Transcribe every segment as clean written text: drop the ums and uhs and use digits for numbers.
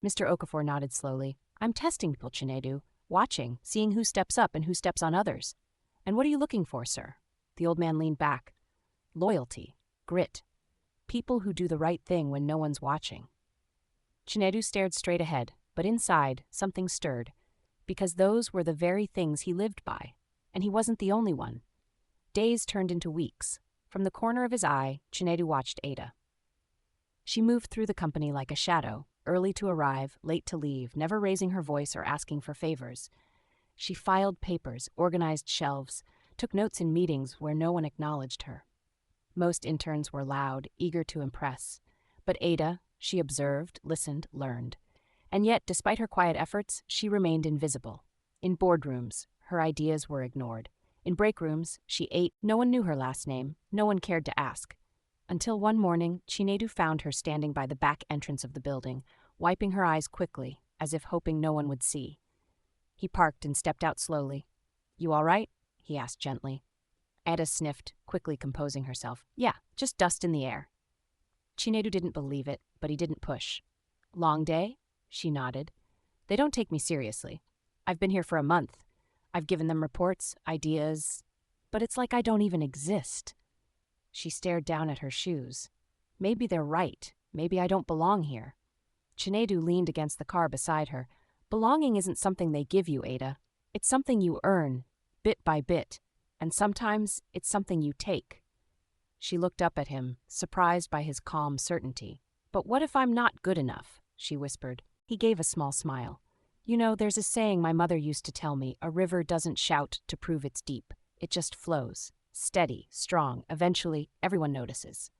Mr. Okafor nodded slowly. I'm testing people, Chinedu. Watching, seeing who steps up and who steps on others. And what are you looking for, sir? The old man leaned back. Loyalty. Grit. People who do the right thing when no one's watching. Chinedu stared straight ahead, but inside, something stirred. Because those were the very things he lived by. And he wasn't the only one. Days turned into weeks. From the corner of his eye, Chinedu watched Ada. She moved through the company like a shadow, early to arrive, late to leave, never raising her voice or asking for favors. She filed papers, organized shelves, took notes in meetings where no one acknowledged her. Most interns were loud, eager to impress. But Ada, she observed, listened, learned. And yet, despite her quiet efforts, she remained invisible. In boardrooms, her ideas were ignored. In break rooms, she ate. No one knew her last name. No one cared to ask. Until one morning, Chinedu found her standing by the back entrance of the building, wiping her eyes quickly, as if hoping no one would see. He parked and stepped out slowly. You all right? He asked gently. Ada sniffed, quickly composing herself. Yeah, just dust in the air. Chinedu didn't believe it, but he didn't push. Long day? She nodded. They don't take me seriously. I've been here for a month. I've given them reports, ideas, but it's like I don't even exist. She stared down at her shoes. Maybe they're right. Maybe I don't belong here. Chinedu leaned against the car beside her. Belonging isn't something they give you, Ada. It's something you earn, bit by bit, and sometimes it's something you take. She looked up at him, surprised by his calm certainty. But what if I'm not good enough? She whispered. He gave a small smile. You know, there's a saying my mother used to tell me, a river doesn't shout to prove it's deep. It just flows. Steady, strong, eventually everyone notices.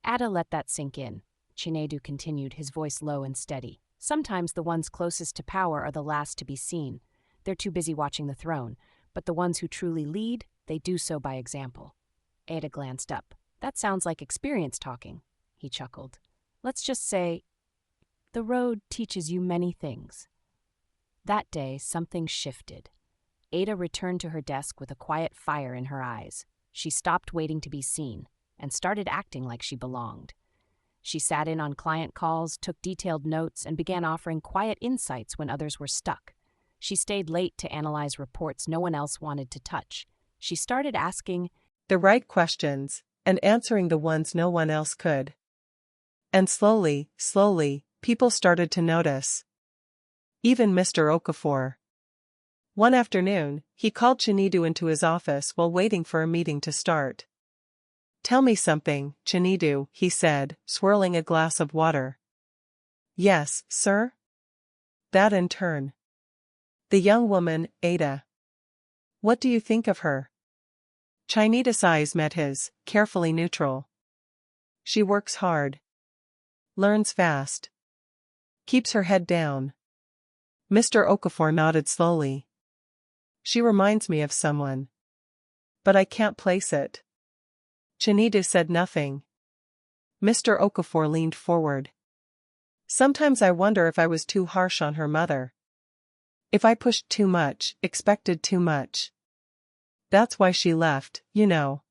Ada let that sink in. Chinedu continued, his voice low and steady. Sometimes the ones closest to power are the last to be seen. They're too busy watching the throne, but the ones who truly lead, they do so by example. Ada glanced up. That sounds like experience talking, he chuckled. Let's just say, the road teaches you many things. That day, something shifted. Ada returned to her desk with a quiet fire in her eyes. She stopped waiting to be seen and started acting like she belonged. She sat in on client calls, took detailed notes, and began offering quiet insights when others were stuck. She stayed late to analyze reports no one else wanted to touch. She started asking the right questions and answering the ones no one else could. And slowly, people started to notice. Even Mr. Okafor. One afternoon, he called Chinedu into his office while waiting for a meeting to start. Tell me something, Chinedu, he said, swirling a glass of water. Yes, sir? That in turn. The young woman, Ada. What do you think of her? Chinedu's eyes met his, carefully neutral. She works hard. Learns fast. Keeps her head down. Mr. Okafor nodded slowly. She reminds me of someone. But I can't place it. Chinedu said nothing. Mr. Okafor leaned forward. Sometimes I wonder if I was too harsh on her mother. If I pushed too much, expected too much. That's why she left, you know.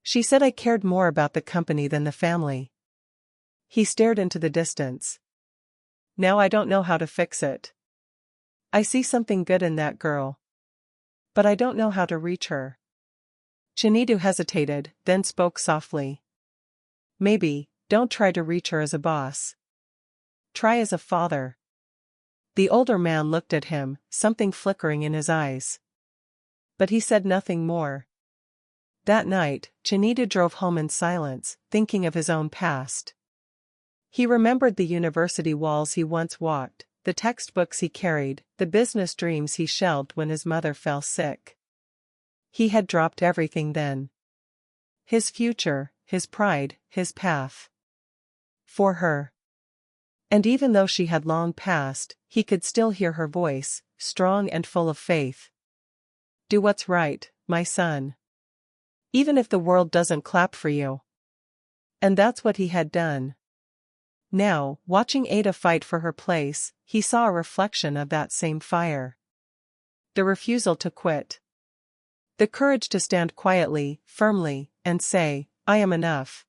She said I cared more about the company than the family. He stared into the distance. Now I don't know how to fix it. I see something good in that girl. But I don't know how to reach her. Chinedu hesitated, then spoke softly. Maybe, don't try to reach her as a boss. Try as a father. The older man looked at him, something flickering in his eyes. But he said nothing more. That night, Chinedu drove home in silence, thinking of his own past. He remembered the university walls he once walked, the textbooks he carried, the business dreams he shelved when his mother fell sick. He had dropped everything then. His future, his pride, his path. For her. And even though she had long passed, he could still hear her voice, strong and full of faith. Do what's right, my son. Even if the world doesn't clap for you. And that's what he had done. Now, watching Ada fight for her place, he saw a reflection of that same fire. The refusal to quit. The courage to stand quietly, firmly, and say, I am enough.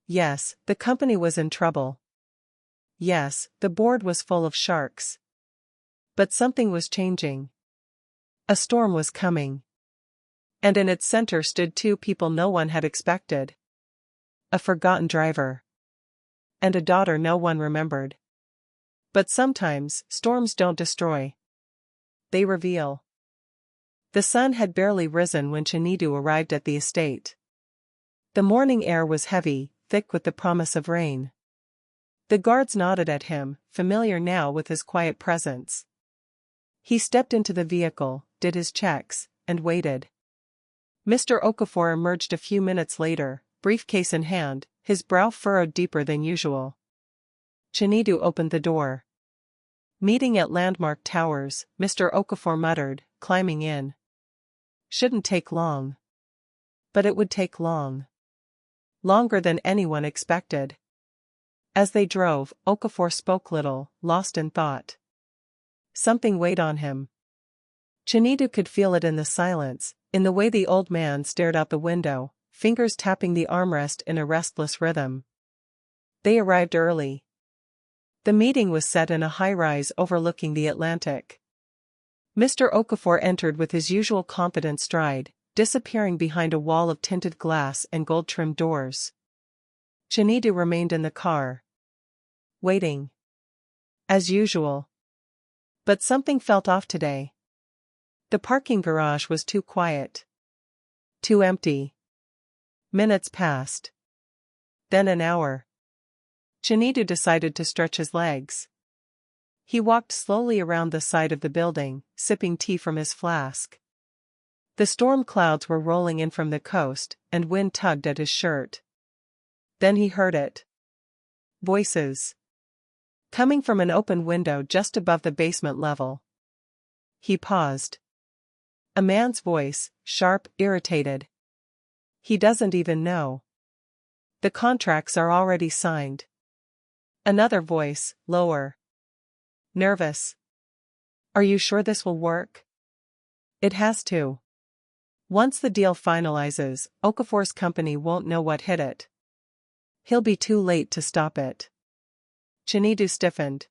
Yes, the company was in trouble. yes, the board was full of sharks. But something was changing. A storm was coming. And in its center stood two people no one had expected. A forgotten driver. And a daughter no one remembered. But sometimes, storms don't destroy. They reveal. The sun had barely risen when Chinedu arrived at the estate. The morning air was heavy, thick with the promise of rain. The guards nodded at him, familiar now with his quiet presence. He stepped into the vehicle, did his checks, and waited. Mr. Okafor emerged a few minutes later, briefcase in hand, his brow furrowed deeper than usual. Chinedu opened the door. Meeting at Landmark Towers, Mr. Okafor muttered, climbing in. Shouldn't take long. But it would take long. Longer than anyone expected. As they drove, Okafor spoke little, lost in thought. Something weighed on him. Chinedu could feel it in the silence, in the way the old man stared out the window, fingers tapping the armrest in a restless rhythm. They arrived early. The meeting was set in a high-rise overlooking the Atlantic. Mr. Okafor entered with his usual confident stride, disappearing behind a wall of tinted glass and gold-trimmed doors. Chinedu remained in the car. Waiting. As usual. But something felt off today. The parking garage was too quiet. Too empty. Minutes passed. Then an hour. Chinedu decided to stretch his legs. He walked slowly around the side of the building, sipping tea from his flask. The storm clouds were rolling in from the coast, and wind tugged at his shirt. Then he heard it. Voices. Coming from an open window just above the basement level. He paused. A man's voice, sharp, irritated. He doesn't even know. The contracts are already signed. Another voice, lower. Nervous. Are you sure this will work? It has to. Once the deal finalizes, Okafor's company won't know what hit it. He'll be too late to stop it. Chinedu stiffened.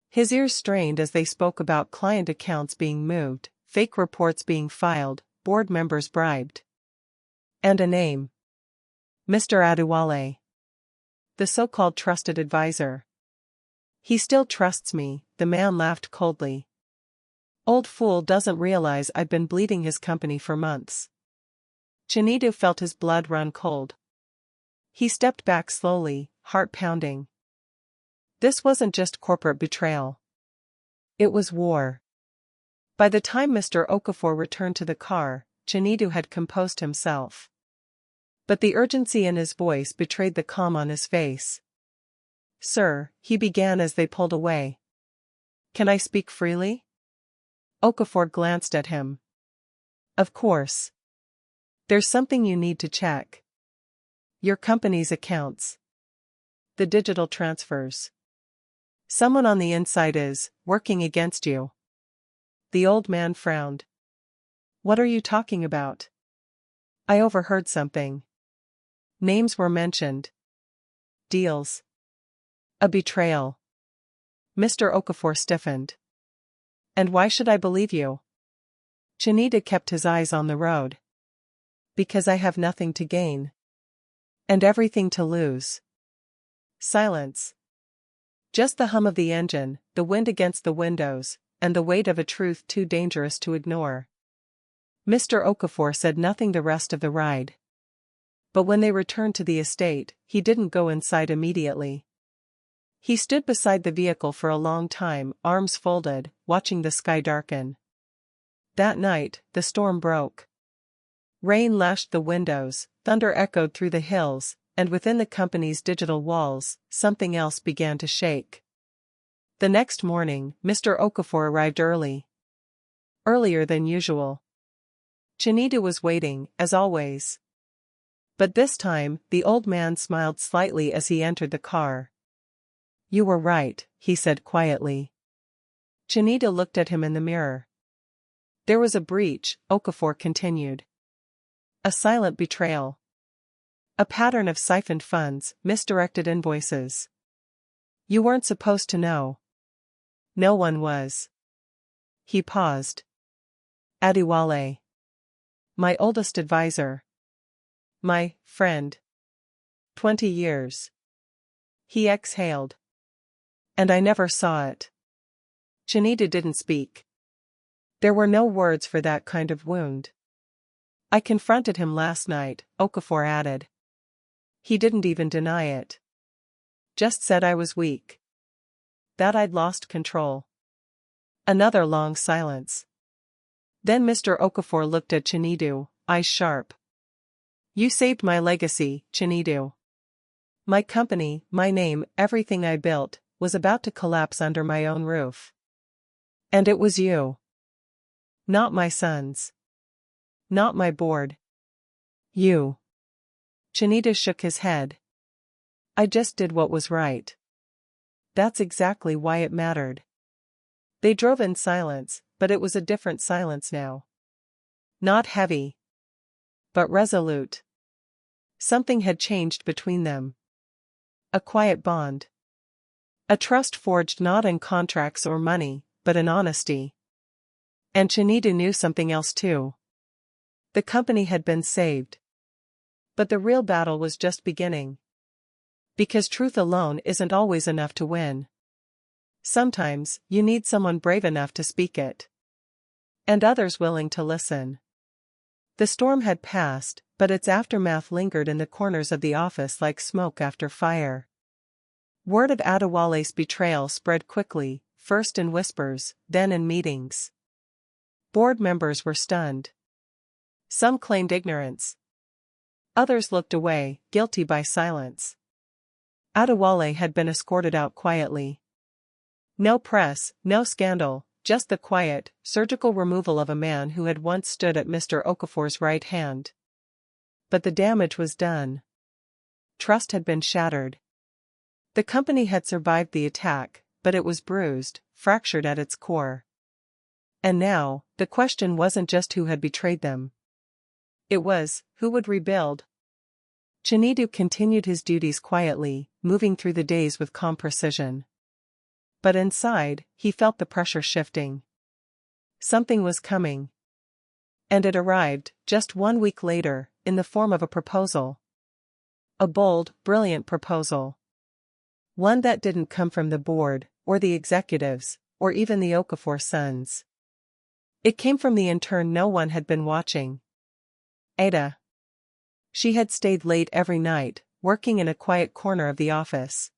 His ears strained as they spoke about client accounts being moved, fake reports being filed, board members bribed. And a name. Mr. Adewale. The so-called trusted advisor. He still trusts me, the man laughed coldly. Old fool doesn't realize I've been bleeding his company for months. Chinedu felt his blood run cold. He stepped back slowly, heart pounding. This wasn't just corporate betrayal. It was war. By the time Mr. Okafor returned to the car, Chinedu had composed himself. But the urgency in his voice betrayed the calm on his face. Sir, he began as they pulled away. Can I speak freely? Okafor glanced at him. Of course. There's something you need to check. Your company's accounts. The digital transfers. Someone on the inside is working against you. The old man frowned. What are you talking about? I overheard something. Names were mentioned. Deals. A betrayal. Mr. Okafor stiffened. And why should I believe you? Chinedu kept his eyes on the road. Because I have nothing to gain. And everything to lose. Silence. Just the hum of the engine, the wind against the windows, and the weight of a truth too dangerous to ignore. Mr. Okafor said nothing the rest of the ride. But when they returned to the estate, he didn't go inside immediately. He stood beside the vehicle for a long time, arms folded, watching the sky darken. That night, the storm broke. Rain lashed the windows, thunder echoed through the hills, and within the company's digital walls, something else began to shake. The next morning, Mr. Okafor arrived early. Earlier than usual. Chinedu was waiting, as always. But this time, the old man smiled slightly as he entered the car. You were right, he said quietly. Chinedu looked at him in the mirror. There was a breach, Okafor continued. A silent betrayal. A pattern of siphoned funds, misdirected invoices. You weren't supposed to know. No one was. He paused. Adewale. My oldest advisor. My friend. 20 years. He exhaled. And I never saw it. Chinedu didn't speak. There were no words for that kind of wound. I confronted him last night, Okafor added. He didn't even deny it. Just said I was weak. That I'd lost control. Another long silence. Then Mr. Okafor looked at Chinedu, eyes sharp. You saved my legacy, Chinedu. My company, my name, everything I built, was about to collapse under my own roof. And it was you. Not my sons. Not my board. You. Chinedu shook his head. I just did what was right. That's exactly why it mattered. They drove in silence, but it was a different silence now. Not heavy. But resolute. Something had changed between them. A quiet bond. A trust forged not in contracts or money, but in honesty. And Chinedu knew something else too. The company had been saved. But the real battle was just beginning. Because truth alone isn't always enough to win. Sometimes, you need someone brave enough to speak it. And others willing to listen. The storm had passed, but its aftermath lingered in the corners of the office like smoke after fire. Word of Adewale's betrayal spread quickly, first in whispers, then in meetings. Board members were stunned. Some claimed ignorance. Others looked away, guilty by silence. Adewale had been escorted out quietly. No press, no scandal, just the quiet, surgical removal of a man who had once stood at Mr. Okafor's right hand. But the damage was done. Trust had been shattered. The company had survived the attack, but it was bruised, fractured at its core. And now, the question wasn't just who had betrayed them. It was, who would rebuild? Chinedu continued his duties quietly, moving through the days with calm precision. But inside, he felt the pressure shifting. Something was coming. And it arrived, just 1 week later, in the form of a proposal. A bold, brilliant proposal. One that didn't come from the board, or the executives, or even the Okafor sons. It came from the intern no one had been watching. Ada. She had stayed late every night, working in a quiet corner of the office.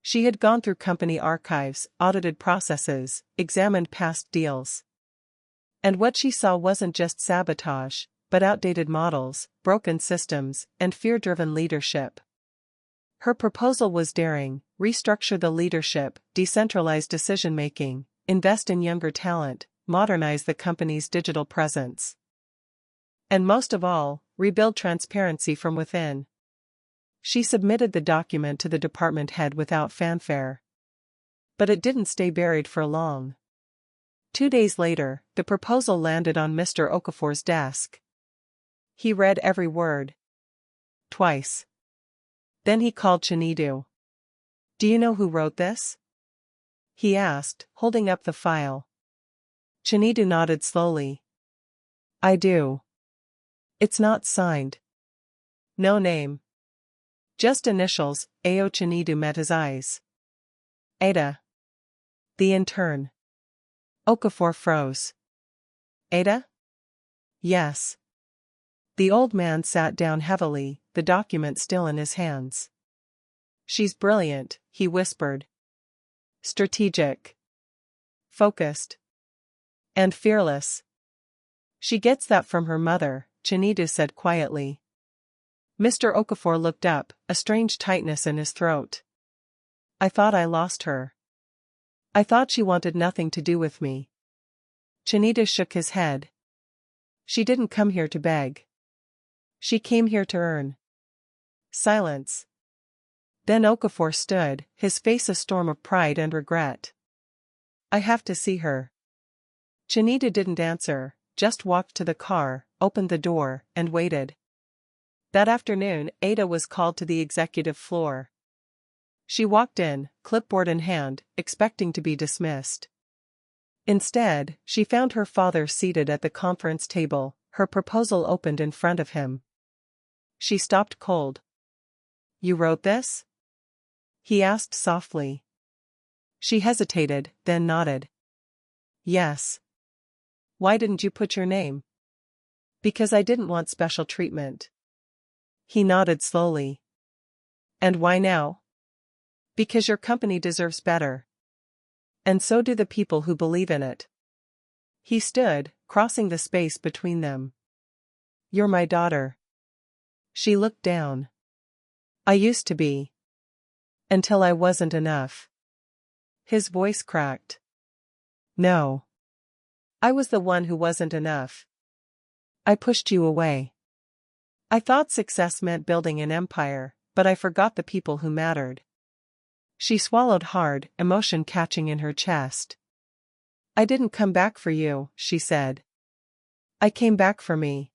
She had gone through company archives, audited processes, examined past deals. And what she saw wasn't just sabotage, but outdated models, broken systems, and fear-driven leadership. Her proposal was daring: restructure the leadership, decentralize decision-making, invest in younger talent, modernize the company's digital presence. And most of all, rebuild transparency from within. She submitted the document to the department head without fanfare. But it didn't stay buried for long. 2 days later, the proposal landed on Mr. Okafor's desk. He read every word. Twice. Then he called Chinedu. Do you know who wrote this? He asked, holding up the file. Chinedu nodded slowly. I do. It's not signed. No name. Just initials. Ao. Chinedu met his eyes. Ada. The intern. Okafor froze. Ada? Yes. The old man sat down heavily, the document still in his hands. She's brilliant, he whispered. Strategic. Focused. And fearless. She gets that from her mother, Chinedu said quietly. Mr. Okafor looked up, a strange tightness in his throat. I thought I lost her. I thought she wanted nothing to do with me. Chinedu shook his head. She didn't come here to beg. She came here to earn. Silence. Then Okafor stood, his face a storm of pride and regret. I have to see her. Chinedu didn't answer, just walked to the car, opened the door, and waited. That afternoon, Ada was called to the executive floor. She walked in, clipboard in hand, expecting to be dismissed. Instead, she found her father seated at the conference table, her proposal opened in front of him. She stopped cold. "You wrote this?" he asked softly. She hesitated, then nodded. "Yes." "Why didn't you put your name?" "Because I didn't want special treatment." He nodded slowly. "And why now?" "Because your company deserves better. And so do the people who believe in it." He stood, crossing the space between them. "You're my daughter." She looked down. "I used to be. Until I wasn't enough." His voice cracked. "No. I was the one who wasn't enough. I pushed you away. I thought success meant building an empire, but I forgot the people who mattered." She swallowed hard, emotion catching in her chest. "I didn't come back for you," she said. "I came back for me."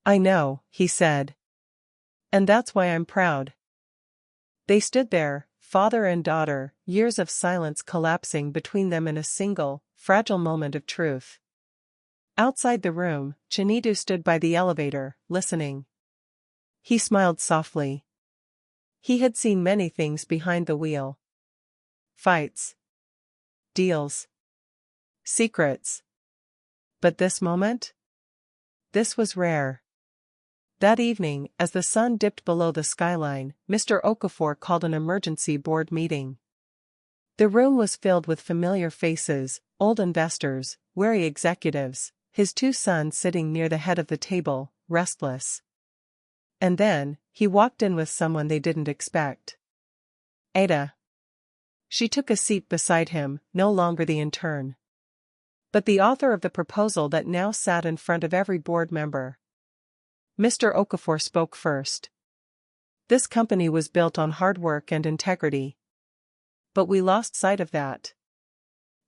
"I know," he said. "And that's why I'm proud." They stood there, father and daughter, years of silence collapsing between them in a single, fragile moment of truth. Outside the room, Chinedu stood by the elevator, listening. He smiled softly. He had seen many things behind the wheel. Fights. Deals. Secrets. But this moment? This was rare. That evening, as the sun dipped below the skyline, Mr. Okafor called an emergency board meeting. The room was filled with familiar faces, old investors, wary executives, his two sons sitting near the head of the table, restless. And then, he walked in with someone they didn't expect. Ada. She took a seat beside him, no longer the intern, but the author of the proposal that now sat in front of every board member. Mr. Okafor spoke first. "This company was built on hard work and integrity. But we lost sight of that.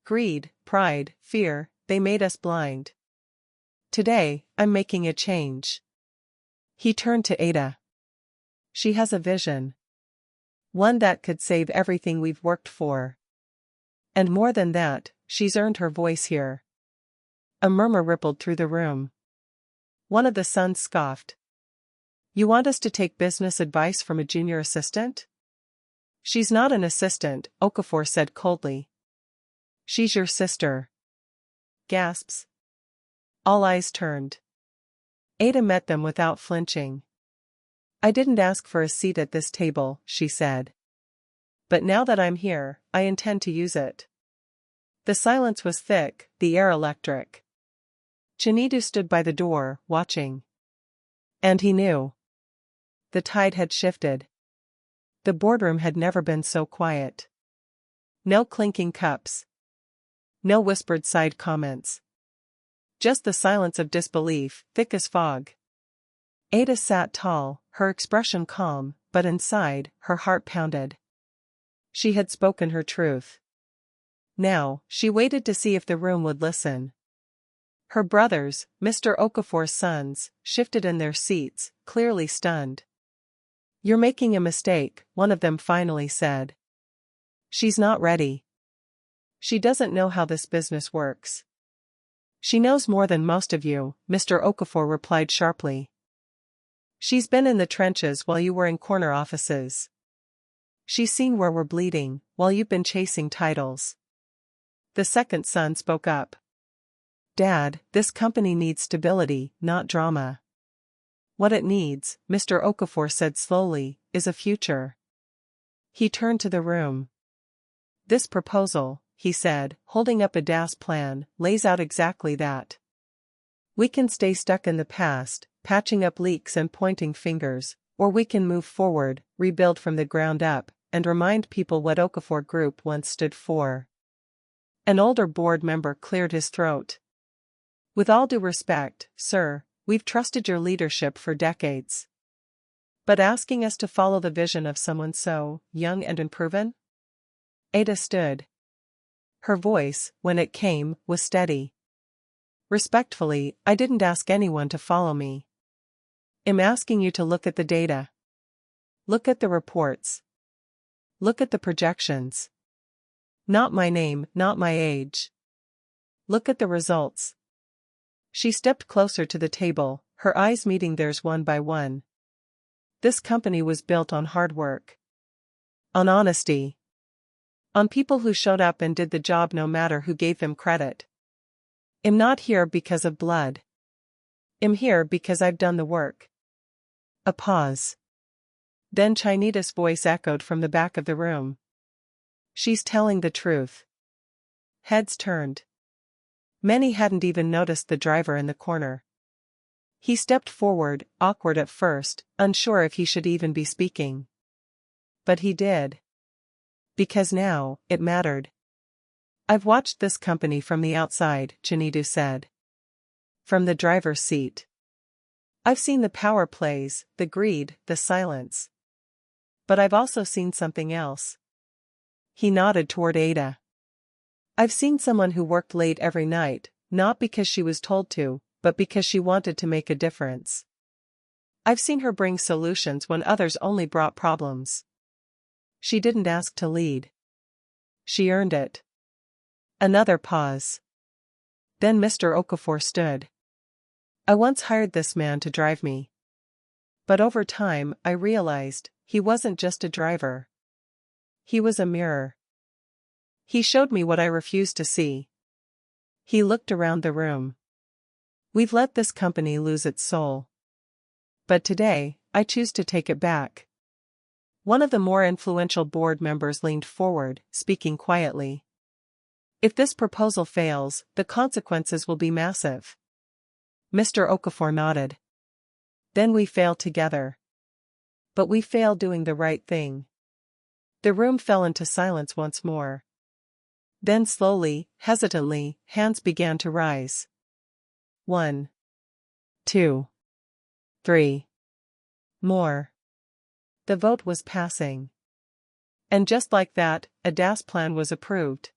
Greed, pride, fear, they made us blind. Today, I'm making a change." He turned to Ada. "She has a vision. One that could save everything we've worked for. And more than that, she's earned her voice here." A murmur rippled through the room. One of the sons scoffed. "You want us to take business advice from a junior assistant?" "She's not an assistant," Okafor said coldly. "She's your sister." Gasps. All eyes turned. Ada met them without flinching. "I didn't ask for a seat at this table," she said. "But now that I'm here, I intend to use it." The silence was thick, the air electric. Chinedu stood by the door, watching. And he knew. The tide had shifted. The boardroom had never been so quiet. No clinking cups. No whispered side comments. Just the silence of disbelief, thick as fog. Ada sat tall, her expression calm, but inside, her heart pounded. She had spoken her truth. Now, she waited to see if the room would listen. Her brothers, Mr. Okafor's sons, shifted in their seats, clearly stunned. "You're making a mistake," one of them finally said. "She's not ready. She doesn't know how this business works." "She knows more than most of you," Mr. Okafor replied sharply. "She's been in the trenches while you were in corner offices. She's seen where we're bleeding, while you've been chasing titles." The second son spoke up. "Dad, this company needs stability, not drama." "What it needs," Mr. Okafor said slowly, "is a future." He turned to the room. "This proposal," he said, holding up a DAS plan, "lays out exactly that. We can stay stuck in the past, patching up leaks and pointing fingers, or we can move forward, rebuild from the ground up, and remind people what Okafor Group once stood for." An older board member cleared his throat. "With all due respect, sir, we've trusted your leadership for decades. But asking us to follow the vision of someone so young and unproven?" Ada stood. Her voice, when it came, was steady. "Respectfully, I didn't ask anyone to follow me. I'm asking you to look at the data. Look at the reports. Look at the projections. Not my name, not my age. Look at the results. She stepped closer to the table, her eyes meeting theirs one by one. This company was built on hard work. On honesty. On people who showed up and did the job no matter who gave them credit. I'm not here because of blood. I'm here because I've done the work. A pause. Then Chinedu's voice echoed from the back of the room. She's telling the truth. Heads turned. Many hadn't even noticed the driver in the corner. He stepped forward, awkward at first, unsure if he should even be speaking. But he did. Because now, it mattered. I've watched this company from the outside, Chinedu said. From the driver's seat. I've seen the power plays, the greed, the silence. But I've also seen something else. He nodded toward Ada. I've seen someone who worked late every night, not because she was told to, but because she wanted to make a difference. I've seen her bring solutions when others only brought problems. She didn't ask to lead. She earned it. Another pause. Then Mr. Okafor stood. I once hired this man to drive me. But over time, I realized, he wasn't just a driver. He was a mirror. He showed me what I refused to see. He looked around the room. We've let this company lose its soul. But today, I choose to take it back. One of the more influential board members leaned forward, speaking quietly. If this proposal fails, the consequences will be massive. Mr. Okafor nodded. Then we fail together. But we fail doing the right thing. The room fell into silence once more. Then slowly, hesitantly, hands began to rise. 1, 2, 3. More. The vote was passing. And just like that, Ada's plan was approved.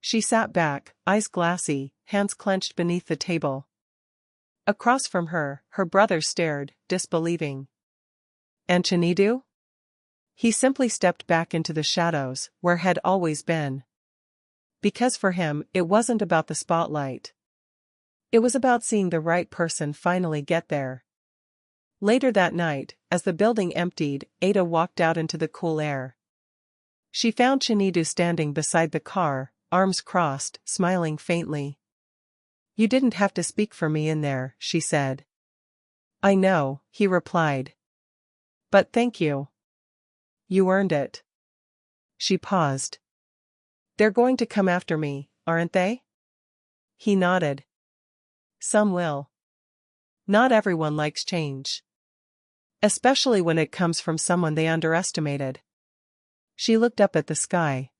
She sat back, eyes glassy, hands clenched beneath the table. Across from her, her brother stared, disbelieving. And Chinedu? He simply stepped back into the shadows, where had always been. Because for him, it wasn't about the spotlight. It was about seeing the right person finally get there. Later that night, as the building emptied, Ada walked out into the cool air. She found Chinedu standing beside the car, arms crossed, smiling faintly. You didn't have to speak for me in there, she said. I know, he replied. But thank you. You earned it. She paused. They're going to come after me, aren't they? He nodded. Some will. Not everyone likes change. Especially when it comes from someone they underestimated. She looked up at the sky.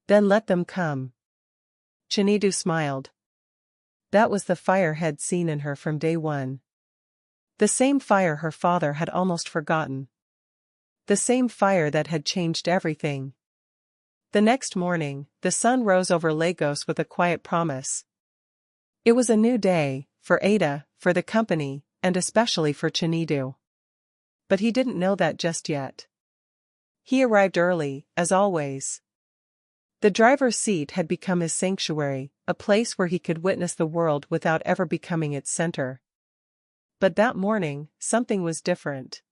Then let them come. Chinedu smiled. That was the fire he'd seen in her from day one. The same fire her father had almost forgotten. The same fire that had changed everything. The next morning, the sun rose over Lagos with a quiet promise. It was a new day, for Ada, for the company, and especially for Chinedu. But he didn't know that just yet. He arrived early, as always. The driver's seat had become his sanctuary, a place where he could witness the world without ever becoming its center. But that morning, something was different.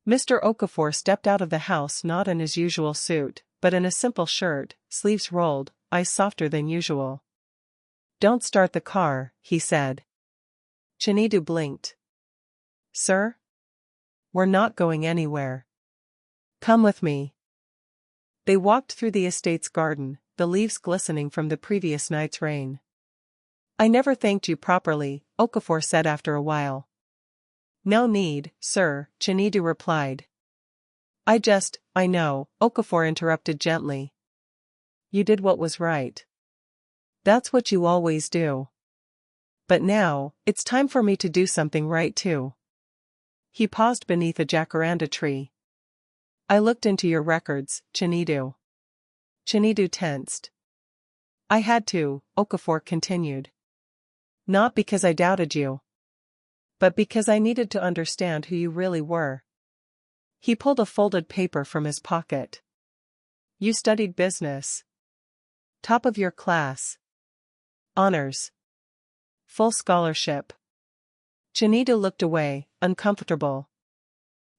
Mr. Okafor stepped out of the house not in his usual suit, but in a simple shirt, sleeves rolled, eyes softer than usual. Don't start the car, he said. Chinedu blinked. Sir? We're not going anywhere. Come with me. They walked through the estate's garden, the leaves glistening from the previous night's rain. I never thanked you properly, Okafor said after a while. No need, sir, Chinedu replied. I know, Okafor interrupted gently. You did what was right. That's what you always do. But now, it's time for me to do something right too. He paused beneath a jacaranda tree. I looked into your records, Chinedu. Chinedu tensed. I had to, Okafor continued. Not because I doubted you. But because I needed to understand who you really were. He pulled a folded paper from his pocket. You studied business. Top of your class. Honors. Full scholarship. Chinedu looked away, uncomfortable.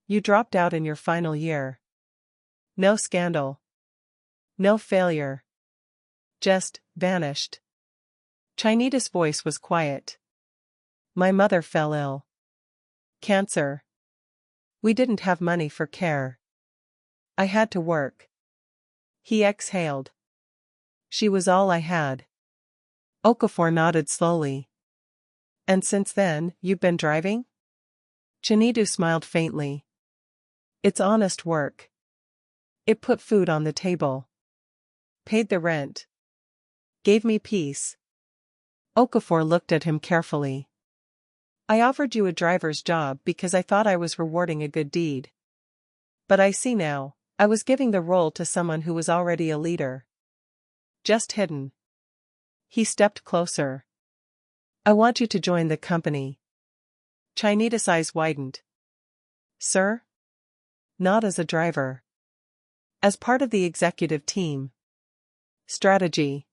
You dropped out in your final year. No scandal. No failure. Just vanished. Chinedu's voice was quiet. My mother fell ill. Cancer. We didn't have money for care. I had to work. He exhaled. She was all I had. Okafor nodded slowly. And since then, you've been driving? Chinedu smiled faintly. It's honest work. It put food on the table. Paid the rent. Gave me peace. Okafor looked at him carefully. I offered you a driver's job because I thought I was rewarding a good deed. But I see now, I was giving the role to someone who was already a leader. Just hidden. He stepped closer. I want you to join the company. Chinedu's eyes widened. Sir? Not as a driver. As part of the executive team. Strategy.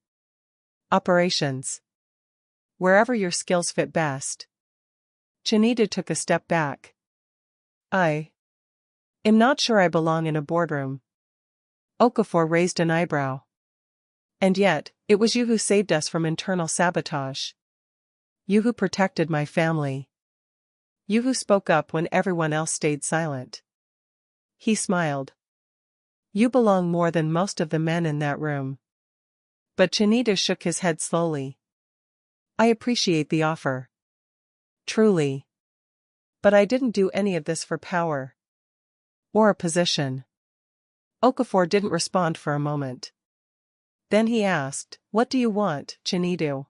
Operations. Wherever your skills fit best. Chinedu took a step back. I am not sure I belong in a boardroom. Okafor raised an eyebrow. And yet, it was you who saved us from internal sabotage. You who protected my family. You who spoke up when everyone else stayed silent. He smiled. You belong more than most of the men in that room. But Chinedu shook his head slowly. I appreciate the offer. Truly. But I didn't do any of this for power. Or a position. Okafor didn't respond for a moment. Then he asked, What do you want, Chinedu?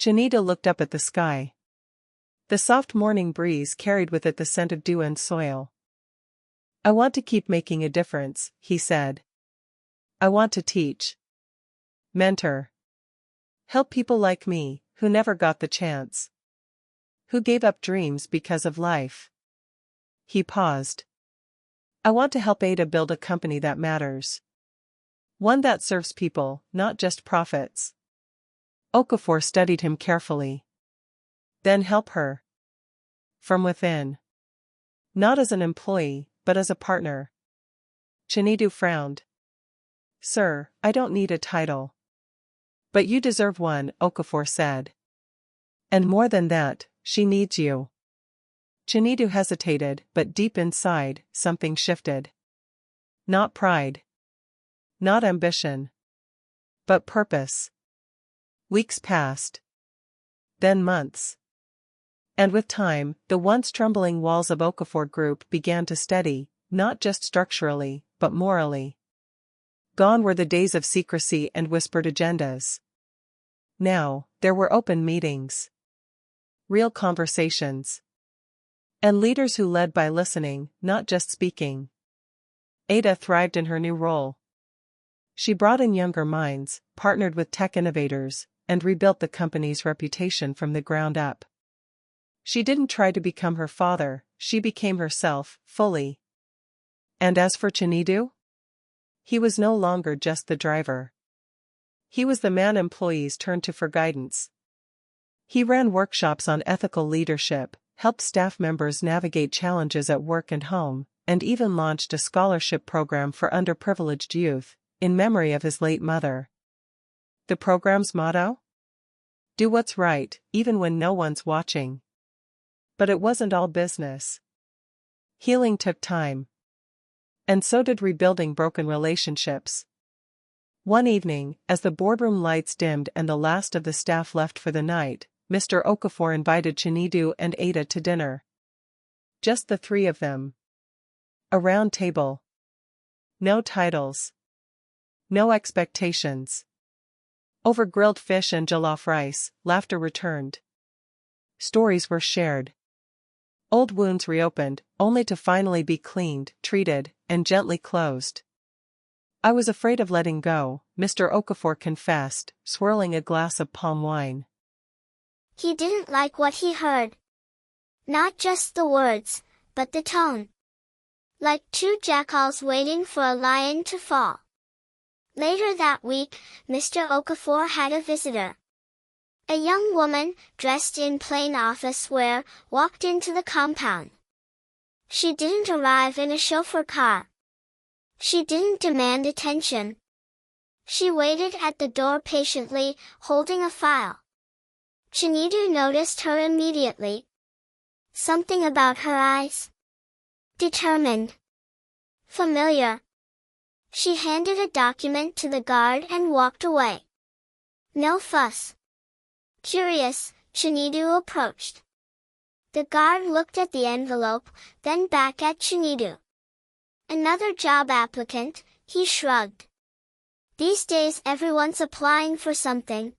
Chinedu looked up at the sky. The soft morning breeze carried with it the scent of dew and soil. I want to keep making a difference, he said. I want to teach. Mentor. Help people like me, who never got the chance. Who gave up dreams because of life. He paused. I want to help Ada build a company that matters. One that serves people, not just profits. Okafor studied him carefully. Then help her. From within. Not as an employee, but as a partner. Chinedu frowned. Sir, I don't need a title. But you deserve one, Okafor said. And more than that, she needs you. Chinedu hesitated, but deep inside, something shifted. Not pride. Not ambition. But purpose. Weeks passed. Then months. And with time, the once trembling walls of Okafor Group began to steady, not just structurally, but morally. Gone were the days of secrecy and whispered agendas. Now, there were open meetings. Real conversations. And leaders who led by listening, not just speaking. Ada thrived in her new role. She brought in younger minds, partnered with tech innovators, and rebuilt the company's reputation from the ground up. She didn't try to become her father, she became herself, fully. And as for Chinedu? He was no longer just the driver. He was the man employees turned to for guidance. He ran workshops on ethical leadership, helped staff members navigate challenges at work and home, and even launched a scholarship program for underprivileged youth, in memory of his late mother. The program's motto? Do what's right, even when no one's watching. But it wasn't all business. Healing took time. And so did rebuilding broken relationships. One evening, as the boardroom lights dimmed and the last of the staff left for the night, Mr. Okafor invited Chinedu and Ada to dinner. Just the three of them. A round table. No titles. No expectations. Over grilled fish and jollof rice, laughter returned. Stories were shared. Old wounds reopened, only to finally be cleaned, treated, and gently closed. I was afraid of letting go, Mr. Okafor confessed, swirling a glass of palm wine. He didn't like what he heard. Not just the words, but the tone. like two jackals waiting for a lion to fall. Later that week, Mr. Okafor had a visitor. A young woman, dressed in plain office wear, walked into the compound. She didn't arrive in a chauffeur car. She didn't demand attention. She waited at the door patiently, holding a file. Chinedu noticed her immediately. Something about her eyes. Determined. Familiar. She handed a document to the guard and walked away. No fuss. Curious, Chinedu approached. The guard looked at the envelope, then back at Chinedu. Another job applicant, he shrugged. These days everyone's applying for something.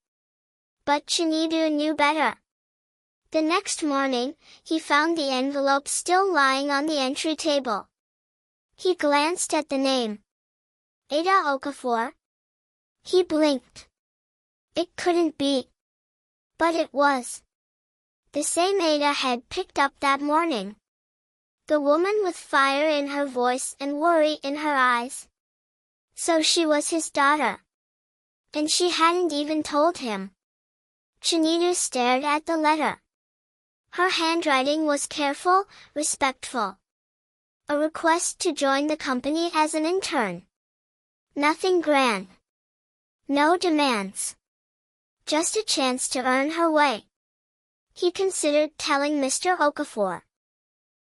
But Chinedu knew better. The next morning, he found the envelope still lying on the entry table. He glanced at the name. Ada Okafor. He blinked. It couldn't be. But it was. The same Ada had picked up that morning. The woman with fire in her voice and worry in her eyes. So she was his daughter. And she hadn't even told him. Chinedu stared at the letter. Her handwriting was careful, respectful. A request to join the company as an intern. Nothing grand. No demands. Just a chance to earn her way. He considered telling Mr. Okafor.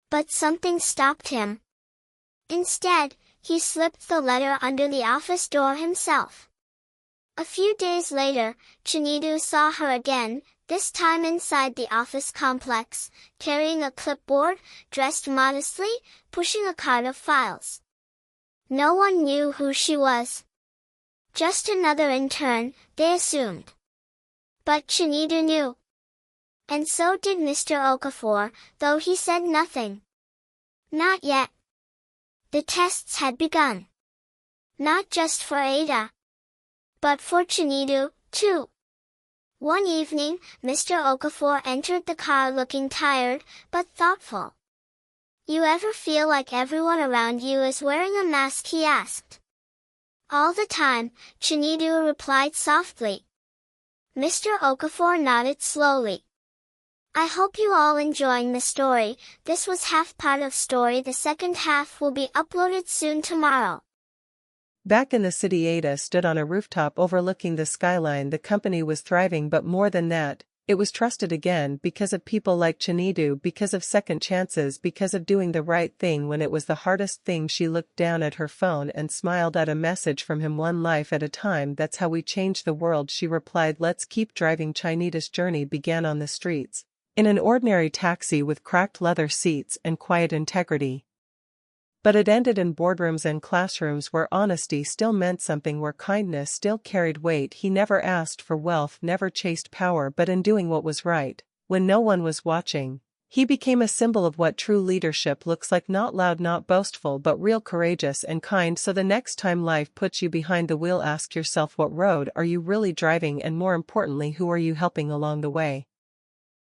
But something stopped him. Instead, he slipped the letter under the office door himself. A few days later, Chinedu saw her again, this time inside the office complex, carrying a clipboard, dressed modestly, pushing a cart of files. No one knew who she was. Just another intern, they assumed. But Chinedu knew. And so did Mr. Okafor, though he said nothing. Not yet. The tests had begun. Not just for Ada. But for Chinedu, too. One evening, Mr. Okafor entered the car looking tired, but thoughtful. You ever feel like everyone around you is wearing a mask? He asked. All the time, Chinedu replied softly. Mr. Okafor nodded slowly. I hope you all enjoying the story. This was half part of story. The second half will be uploaded soon tomorrow. Back in the city, Ada stood on a rooftop overlooking the skyline. The company was thriving, but more than that, it was trusted again because of people like Chinedu, because of second chances, because of doing the right thing when it was the hardest thing. She looked down at her phone and smiled at a message from him. One life at a time, that's how we change the world, she replied. Let's keep driving. Chinedu's journey began on the streets, in an ordinary taxi with cracked leather seats and quiet integrity. But it ended in boardrooms and classrooms where honesty still meant something, where kindness still carried weight. He never asked for wealth, never chased power, but in doing what was right, when no one was watching, he became a symbol of what true leadership looks like. Not loud, not boastful, but real, courageous and kind. So the next time life puts you behind the wheel, ask yourself, what road are you really driving, and more importantly, who are you helping along the way?